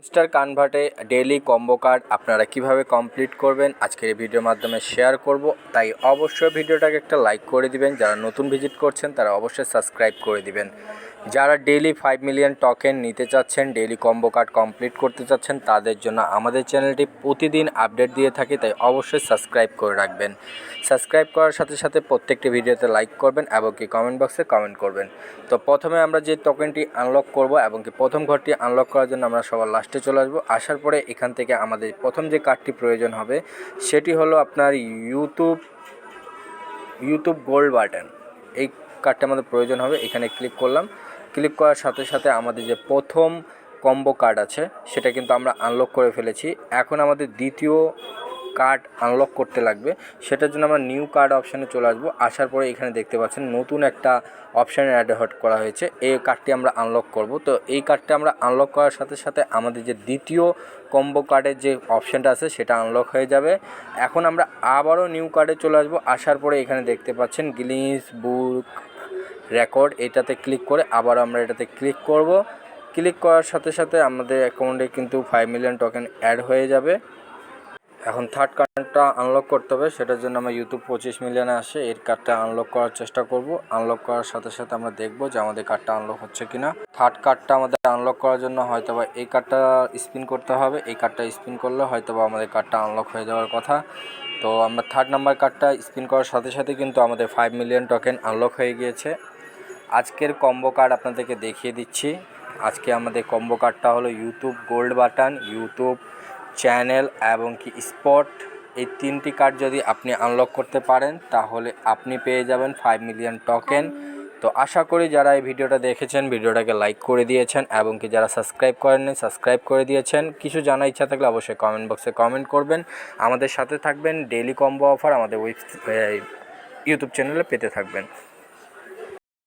Star কনভার্টে daily combo card আপনারা কিভাবে complete করবেন আজকের এই ভিডিওর মাধ্যমে শেয়ার করব। তাই অবশ্যই ভিডিওটাকে একটা লাইক করে দিবেন। যারা নতুন ভিজিট করছেন তারা অবশ্যই সাবস্ক্রাইব করে দিবেন। যারা ডেইলি 5 মিলিয়ন টোকেন নিতে চাচ্ছেন, ডেইলি কম্বো কার্ড কমপ্লিট করতে চাচ্ছেন, তাদের জন্য আমাদের চ্যানেলটি প্রতিদিন আপডেট দিয়ে থাকে, তাই অবশ্যই সাবস্ক্রাইব করে রাখবেন। সাবস্ক্রাইব করার সাথে সাথে প্রত্যেকটি ভিডিওতে লাইক করবেন এবং কি কমেন্ট বক্সে কমেন্ট করবেন। তো প্রথমে আমরা যে টোকেনটি আনলক করব এবং কি প্রথম ঘরটি আনলক করার জন্য আমরা সবার লাস্টে চলে আসবো। আসার পরে এখান থেকে আমাদের প্রথম যে কার্ডটি প্রয়োজন হবে সেটি হলো আপনার ইউটিউব গোল্ড বাটন। এই কার্ডটা আমাদের প্রয়োজন হবে। এখানে ক্লিক করলাম। ক্লিক করার সাথে সাথে আমাদের যে প্রথম কম্বো কার্ড আছে সেটা কিন্তু আমরা আনলক করে ফেলেছি। এখন আমাদের দ্বিতীয় কার্ড আনলক করতে লাগবে। সেটার জন্য আমরা নিউ কার্ড অপশানে চলে আসবো। আসার পরে এখানে দেখতে পাচ্ছেন নতুন একটা অপশানে অ্যাড করা হয়েছে। এই কার্ডটি আমরা আনলক করব। তো এই কার্ডটা আমরা আনলক করার সাথে সাথে আমাদের যে দ্বিতীয় কম্বো কার্ডের যে অপশানটা আছে সেটা আনলক হয়ে যাবে। এখন আমরা আবারও নিউ কার্ডে চলে আসবো। আসার পরে এখানে দেখতে পাচ্ছেন গিনিস বুক রেকর্ড, এটাতে ক্লিক করে আবার আমরা এটাতে ক্লিক করব। ক্লিক করার সাথে সাথে আমাদের অ্যাকাউন্টে কিন্তু 5 মিলিয়ন টোকেন অ্যাড হয়ে যাবে। এখন থার্ড কার্ডটা আনলক করতে হবে। সেটার জন্য আমরা ইউটিউব 25 মিলিয়নে আসে এর কার্ডটা আনলক করার চেষ্টা করব। আনলক করার সাথে সাথে আমরা দেখব যে আমাদের কার্ডটা আনলক হচ্ছে কিনা। থার্ড কার্ডটা আমাদের আনলক করার জন্য হয়তোবা এই কার্ডটা স্পিন করতে হবে। এই কার্ডটা স্পিন করলে হয়তোবা আমাদের কার্ডটা আনলক হয়ে যাওয়ার কথা। তো আমরা থার্ড নাম্বার কার্ডটা স্পিন করার সাথে সাথে কিন্তু আমাদের 5 মিলিয়ন টোকেন আনলক হয়ে গিয়েছে। আজকের কম্বো কার্ড আপনাদেরকে দেখিয়ে দিচ্ছি। আজকে আমাদের কম্বো কার্ডটা হলো YouTube gold button, YouTube channel এবং কি স্পট। এই তিনটি কার্ড যদি আপনি আনলক করতে পারেন তাহলে আপনি পেয়ে যাবেন 5 মিলিয়ন টোকেন। তো আশা করি যারা এই ভিডিওটা দেখেছেন ভিডিওটাকে লাইক করে দিয়েছেন এবং কি যারা সাবস্ক্রাইব করেননি সাবস্ক্রাইব করে দিয়েছেন। কিছু জানার ইচ্ছা থাকলে অবশ্যই কমেন্ট বক্সে কমেন্ট করবেন। আমাদের সাথে থাকবেন। ডেইলি কম্বো অফার আমাদের ইউটিউব চ্যানেলে পেতে থাকবেন।